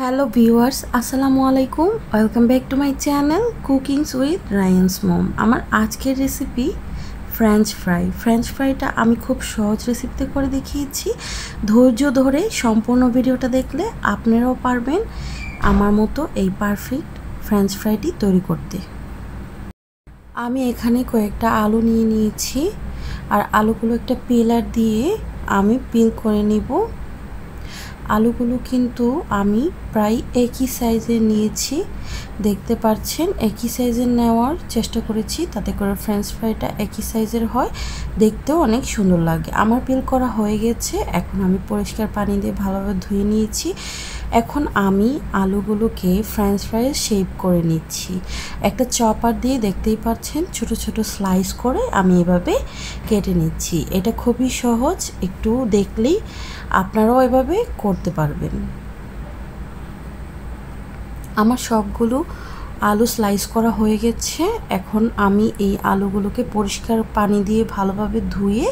Hello viewers, আসসালামু আলাইকুম। Welcome back to my channel cookings with Rayan's mom. আমার আজকের রেসিপি ফ্রেঞ্চ ফ্রাই। ফ্রেঞ্চ ফ্রাইটা আমি খুব সহজ রেসিপিতে করে দেখিয়েছি। ধৈর্য ধরে সম্পূর্ণ ভিডিওটা দেখলে আপনারাও পারবেন আমার মতো এই পারফেক্ট ফ্রেঞ্চ ফ্রাইটি তৈরি করতে। আমি এখানে কয়েকটা আলু নিয়ে নিয়েছি আর আলুগুলো একটা পিলার দিয়ে আমি পিল করে নিব। আলুগুলো কিন্তু আমি প্রায় একই সাইজের নিয়েছি, দেখতে পাচ্ছেন একই সাইজের নেওয়ার চেষ্টা করেছি, তাতে করে ফ্রেঞ্চ ফ্রাইটা একই সাইজের হয়, দেখতেও অনেক সুন্দর লাগে। আমার পিল করা হয়ে গেছে, এখন আমি পরিষ্কার পানি দিয়ে ভালোভাবে ধুয়ে নিয়েছি। এখন আমি আলুগুলোকে ফ্রেঞ্চ ফ্রাইয়ের শেপ করে নিচ্ছি। একটা চপার দিয়ে দেখতেই পাচ্ছেন ছোট ছোট স্লাইস করে আমি এভাবে কেটে নিচ্ছি। এটা খুবই সহজ, একটু দেখলেই আপনারাও এভাবে করতে পারবেন। আমার সবগুলো আলু স্লাইস করা হয়ে গেছে। এখন আমি এই আলুগুলোকে পরিষ্কার পানি দিয়ে ভালোভাবে ধুয়ে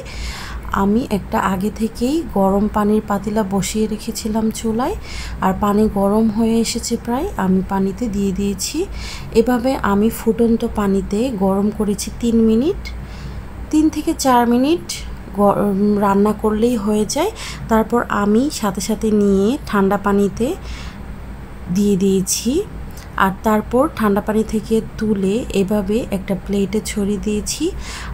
আমি একটা আগে থেকেই গরম পানির পাতিলা বসিয়ে রেখেছিলাম চুলায়, আর পানি গরম হয়ে এসেছে প্রায়, আমি পানিতে দিয়ে দিয়েছি। এভাবে আমি ফুটন্ত পানিতে গরম করেছি 3 মিনিট, 3 থেকে 4 মিনিট রান্না করলেই হয়ে যায়। তারপর আমি সাথে সাথে নিয়ে ঠান্ডা পানিতে দিয়ে দিয়েছি, আর তারপর ঠান্ডা পানি থেকে তুলে এভাবে একটা প্লেটে ছড়িয়ে দিয়েছি,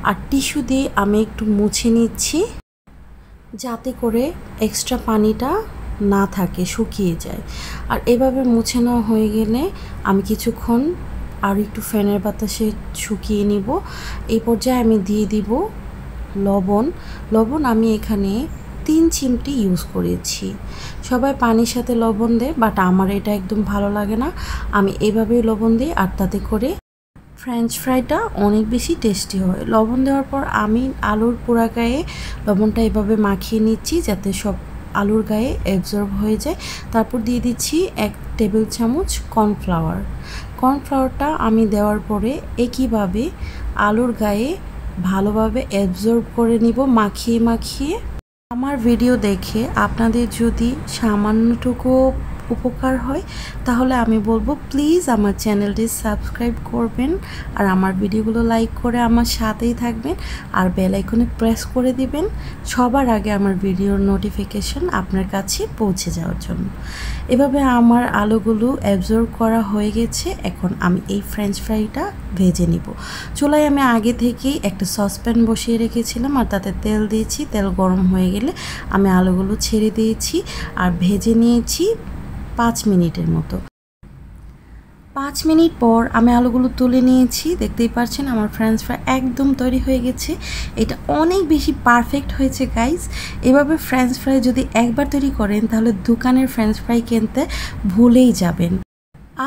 আর টিস্যু দিয়ে আমি একটু মুছে নিচ্ছি যাতে করে এক্সট্রা পানিটা না থাকে, শুকিয়ে যায়। আর এভাবে মুছে নেওয়া হয়ে গেলে আমি কিছুক্ষণ আর একটু ফ্যানের বাতাসে শুকিয়ে নিব। এই পর্যায়ে আমি দিয়ে দিব লবণ আমি এখানে 3 চিমটি ইউজ করেছি। সবাই পানির সাথে লবণ দেয়, বাট আমার এটা একদম ভালো লাগে না, আমি এভাবেই লবণ দিই, আর তাতে করে ফ্রেঞ্চ ফ্রাইটা অনেক বেশি টেস্টি হয়। লবণ দেওয়ার পর আমি আলুর পুরা গায়ে লবণটা এভাবে মাখিয়ে নিচ্ছি যাতে সব আলুর গায়ে অ্যাবজর্ব হয়ে যায়। তারপর দিয়ে দিচ্ছি 1 টেবিল চামচ কর্নফ্লাওয়ারটা আমি দেওয়ার পরে একইভাবে আলুর গায়ে ভালোভাবে অ্যাবজর্ব করে নিব মাখিয়ে। আমার ভিডিও দেখে আপনাদের যদি সামান্যটুকু উপকার হয় তাহলে আমি বলবো প্লিজ আমার চ্যানেলটি সাবস্ক্রাইব করবেন, আর আমার ভিডিওগুলো লাইক করে আমার সাথেই থাকবেন, আর বেল আইকনে প্রেস করে দিবেন সবার আগে আমার ভিডিওর নোটিফিকেশন আপনার কাছে পৌঁছে যাওয়ার জন্য। এভাবে আমার আলুগুলো অ্যাবজর্ব করা হয়ে গেছে। এখন আমি এই ফ্রেঞ্চ ফ্রাইটা ভেজে নিব। চুলায় আমি আগে থেকেই একটা সসপ্যান বসিয়ে রেখেছিলাম, আর তাতে তেল দিয়েছি। তেল গরম হয়ে গেলে আমি আলুগুলো ছেড়ে দিয়েছি আর ভেজে নিয়েছি 5 মিনিটের মতো। 5 মিনিট পর আমি আলুগুলো তুলে নিয়েছি। দেখতেই পাচ্ছেন আমার ফ্রেঞ্চ ফ্রাই একদম তৈরি হয়ে গেছে। এটা অনেক বেশি পারফেক্ট হয়েছে গাইস। এভাবে ফ্রেঞ্চ ফ্রাই যদি একবার তৈরি করেন তাহলে দোকানের ফ্রেঞ্চ ফ্রাই কিনতে ভুলেই যাবেন।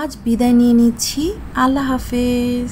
আজ বিদায় নিয়ে নিচ্ছি, আল্লাহ হাফেজ।